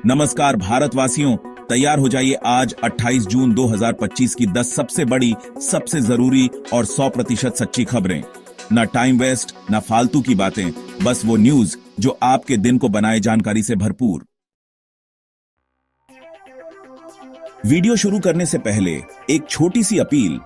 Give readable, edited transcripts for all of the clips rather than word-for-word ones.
नमस्कार भारतवासियों, तैयार हो जाइए आज 28 जून 2025 की 10 सबसे बड़ी, सबसे जरूरी और 100% सच्ची खबरें। ना टाइम वेस्ट, ना फालतू की बातें, बस वो न्यूज जो आपके दिन को बनाए जानकारी से भरपूर। वीडियो शुरू करने से पहले एक छोटी सी अपील।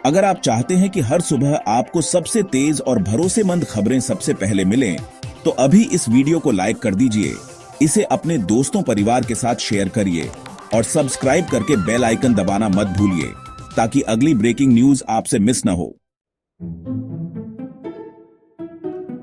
अगर आप चाहते हैं कि हर सुबह आपको सबसे तेज और भरोसेमंद खबरें सबसे पहले मिलें, तो अभी इस वीडियो को लाइक कर दीजिए, इसे अपने दोस्तों परिवार के साथ शेयर करिए और सब्सक्राइब करके बेल आइकन दबाना मत भूलिए ताकि अगली ब्रेकिंग न्यूज आपसे मिस न हो।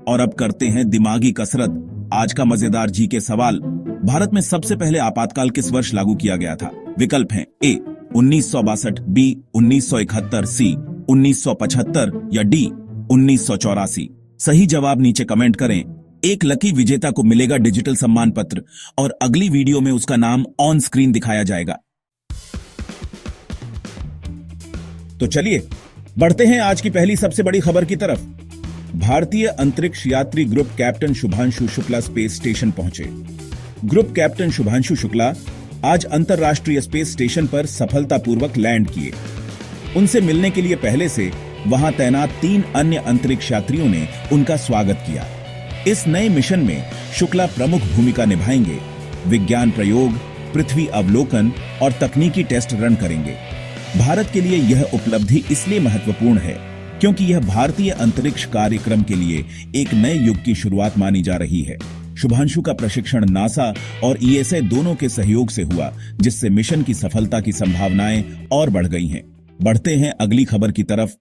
और अब करते हैं दिमागी कसरत। आज का मजेदार जी के सवाल। भारत में सबसे पहले आपातकाल किस वर्ष लागू किया गया था? विकल्प हैं ए 1962, बी 1971, सी 1975 या डी 1984। सही जवाब नीचे कमेंट करें। एक लकी विजेता को मिलेगा डिजिटल सम्मान पत्र और अगली वीडियो में उसका नाम ऑन स्क्रीन दिखाया जाएगा। तो चलिए बढ़ते हैं आज की पहली सबसे बड़ी खबर की तरफ। भारतीय अंतरिक्ष यात्री group captain Shubhanshu Shukla space station पहुंचे। ग्रुप कैप्टन शुभांशु शुक्ला आज अंतरराष्ट्रीय स्पेस स्टेशन पर सफलतापूर्वक लैंड किए। उनसे मिलने के लिए पहले से वहां तैनात 3 अन्य अंतरिक्ष यात्रियों ने उनका स्वागत किया। इस नए मिशन में शुक्ला प्रमुख भूमिका निभाएंगे। विज्ञान प्रयोग, पृथ्वी अवलोकन और तकनीकी टेस्ट रन करेंगे। भारत के लिए यह उपलब्धि इसलिए महत्वपूर्ण है क्योंकि यह भारतीय अंतरिक्ष कार्यक्रम के लिए एक नए युग की शुरुआत मानी जा रही है। शुभांशु का प्रशिक्षण नासा और ईएसए दोनों के सहयोग से हुआ, जिससे मिशन की सफलता की संभावनाएं और बढ़ गई हैं। बढ़ते हैं अगली खबर की तरफ।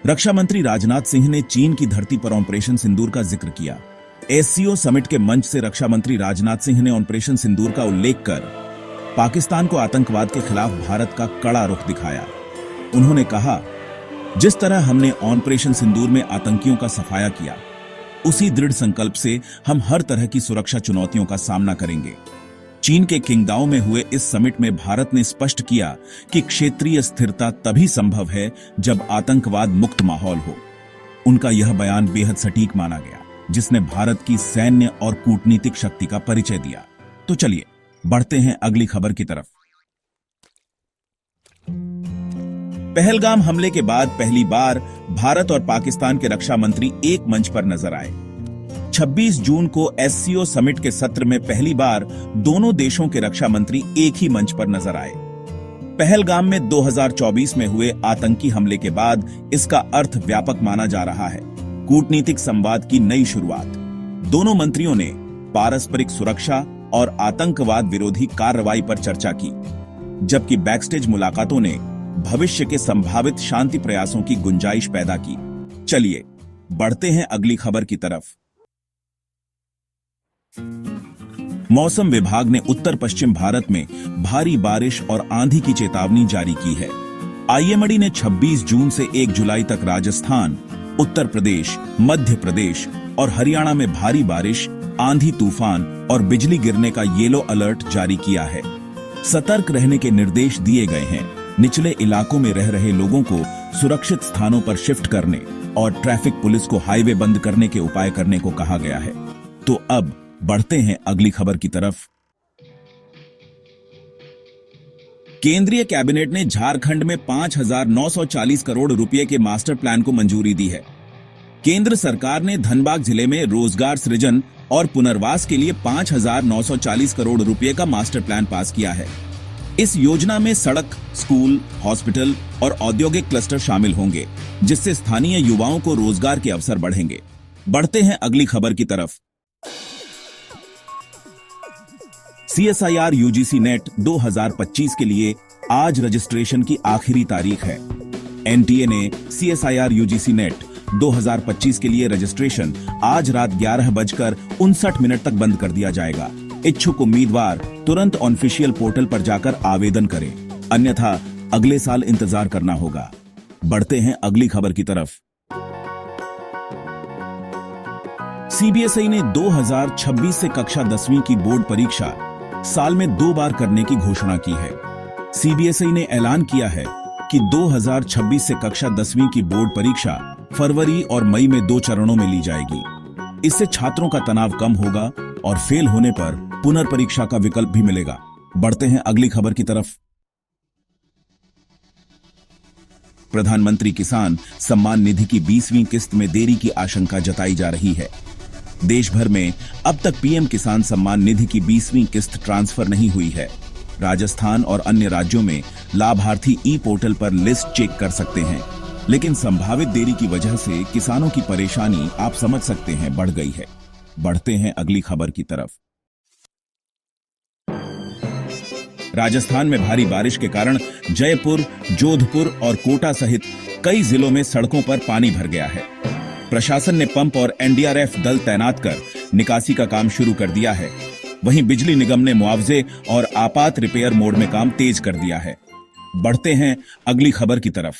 रक्षा मंत्री राजनाथ सिंह ने चीन की धरती पर ऑपरेशन सिंदूर का जिक्र किया। एससीओ समिट के मंच से रक्षा मंत्री राजनाथ सिंह ने ऑपरेशन सिंदूर का उल्लेख कर पाकिस्तान को आतंकवाद के खिलाफ भारत का कड़ा रुख दिखाया। उन्होंने कहा, जिस तरह हमने ऑपरेशन सिंदूर में आतंकियों का सफाया किया, उसी दृढ़ संकल्प से हम हर तरह की सुरक्षा चुनौतियों का सामना करेंगे। चीन के किंगदाओ में हुए इस समिट में भारत ने स्पष्ट किया कि क्षेत्रीय स्थिरता तभी संभव है जब आतंकवाद मुक्त माहौल हो। उनका यह बयान बेहद सटीक माना गया, जिसने भारत की सैन्य और कूटनीतिक शक्ति का परिचय दिया। तो चलिए बढ़ते हैं अगली खबर की तरफ। पहलगाम हमले के बाद पहली बार भारत और पाकिस्तान के रक्षा मंत्री एक मंच पर नजर आए। 26 जून को एससीओ समिट के सत्र में पहली बार दोनों देशों के रक्षा मंत्री एक ही मंच पर नजर आए। पहलगाम में 2024 में हुए आतंकी हमले के बाद इसका अर्थ व्यापक माना जा रहा है। कूटनीतिक संवाद की नई शुरुआत। दोनों मंत्रियों ने पारस्परिक सुरक्षा और आतंकवाद विरोधी कार्रवाई पर चर्चा की, जबकि बैकस्टेज मुलाकातों ने भविष्य के संभावित शांति प्रयासों की गुंजाइश पैदा की। चलिए बढ़ते हैं अगली खबर की तरफ। मौसम विभाग ने उत्तर पश्चिम भारत में भारी बारिश और आंधी की चेतावनी जारी की है। आईएमडी ने 26 जून से 1 जुलाई तक राजस्थान, उत्तर प्रदेश, मध्य प्रदेश और हरियाणा में भारी बारिश, आंधी, तूफान और बिजली गिरने का येलो अलर्ट जारी किया है। सतर्क रहने के निर्देश दिए गए हैं। निचले इलाकों में रह रहे लोगों को सुरक्षित स्थानों पर शिफ्ट करने और ट्रैफिक पुलिस को हाईवे बंद करने के उपाय करने को कहा गया है। तो अब बढ़ते हैं अगली खबर की तरफ। केंद्रीय कैबिनेट ने झारखंड में 5,940 करोड़ रुपए के मास्टर प्लान को मंजूरी दी है। केंद्र सरकार ने धनबाद जिले में रोजगार सृजन और पुनर्वास के लिए 5,940 करोड़ रुपए का मास्टर प्लान पास किया है। इस योजना में सड़क, स्कूल, हॉस्पिटल और औद्योगिक क्लस्टर शामिल होंगे, जिससे स्थानीय युवाओं को रोजगार के अवसर बढ़ेंगे। बढ़ते हैं अगली खबर की तरफ। CSIR UGC नेट 2025 के लिए आज रजिस्ट्रेशन की आखिरी तारीख है। NTA ने CSIR UGC नेट 2025 के लिए रजिस्ट्रेशन आज रात 11:59 तक बंद कर दिया जाएगा। इच्छुक उम्मीदवार तुरंत ऑफिशियल पोर्टल पर जाकर आवेदन करें, अन्यथा अगले साल इंतजार करना होगा। बढ़ते हैं अगली खबर की तरफ। CBSE ने 2026 से कक्षा 10वीं की बोर्ड परीक्षा साल में 2 बार करने की घोषणा की है। CBSE ने ऐलान किया है कि 2026 से कक्षा 10वीं की बोर्ड परीक्षा फरवरी और मई में 2 चरणों में ली जाएगी। इससे छात्रों का तनाव कम होगा और फेल होने पर पुनर्परीक्षा का विकल्प भी मिलेगा। बढ़ते हैं अगली खबर की तरफ। प्रधानमंत्री किसान सम्मान निधि की 20वीं किस्त में देरी की आशंका जताई जा रही है। देश भर में अब तक पीएम किसान सम्मान निधि की 20वीं किस्त ट्रांसफर नहीं हुई है। राजस्थान और अन्य राज्यों में लाभार्थी ई पोर्टल पर लिस्ट चेक कर सकते हैं, लेकिन संभावित देरी की वजह से किसानों की परेशानी आप समझ सकते हैं बढ़ गई है। बढ़ते हैं अगली खबर की तरफ। राजस्थान में भारी बारिश के कारण जयपुर, जोधपुर और कोटा सहित कई जिलों में सड़कों पर पानी भर गया है। प्रशासन ने पंप और एनडीआरएफ दल तैनात कर निकासी का काम शुरू कर दिया है। वहीं बिजली निगम ने मुआवजे और आपात रिपेयर मोड में काम तेज कर दिया है। बढ़ते हैं अगली खबर की तरफ।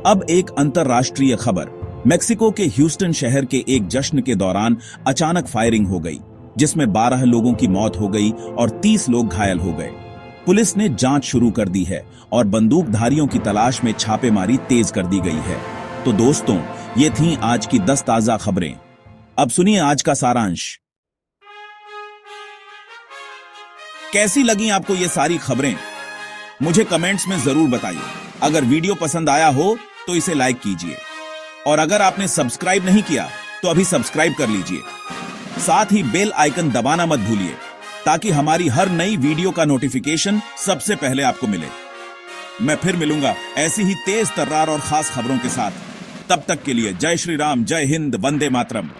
अब एक अंतर्राष्ट्रीय खबर। मेक्सिको के ह्यूस्टन शहर के एक जश्न के दौरान अचानक फायरिंग हो गई, जिसमें 12 लोगों की मौत हो गई और 30 लोग घायल हो गए। पुलिस ने जांच शुरू कर दी है और बंदूकधारियों की तलाश में छापेमारी तेज कर दी गई है। तो दोस्तों, ये थीं आज की 10 ताजा खबरें। अब सुनिए आज का सारांश। कैसी लगी आपको ये सारी खबरें? मुझे कमेंट्स में जरूर बताइए। अगर वीडियो पसंद आया हो तो इसे लाइक कीजिए, और अगर आपने सब्सक्राइब नहीं किया तो अभी सब्सक्राइब कर लीजिए। साथ ही बेल आइकन दबाना मत भूलिए, ताकि हमारी हर नई वीडियो का नोटिफिकेशन सबसे पहले आपको मिले। मैं फिर मिलूंगा ऐसी ही तेज तर्रार और खास खबरों के साथ। तब तक के लिए जय श्री राम, जय हिंद, वंदे मातरम।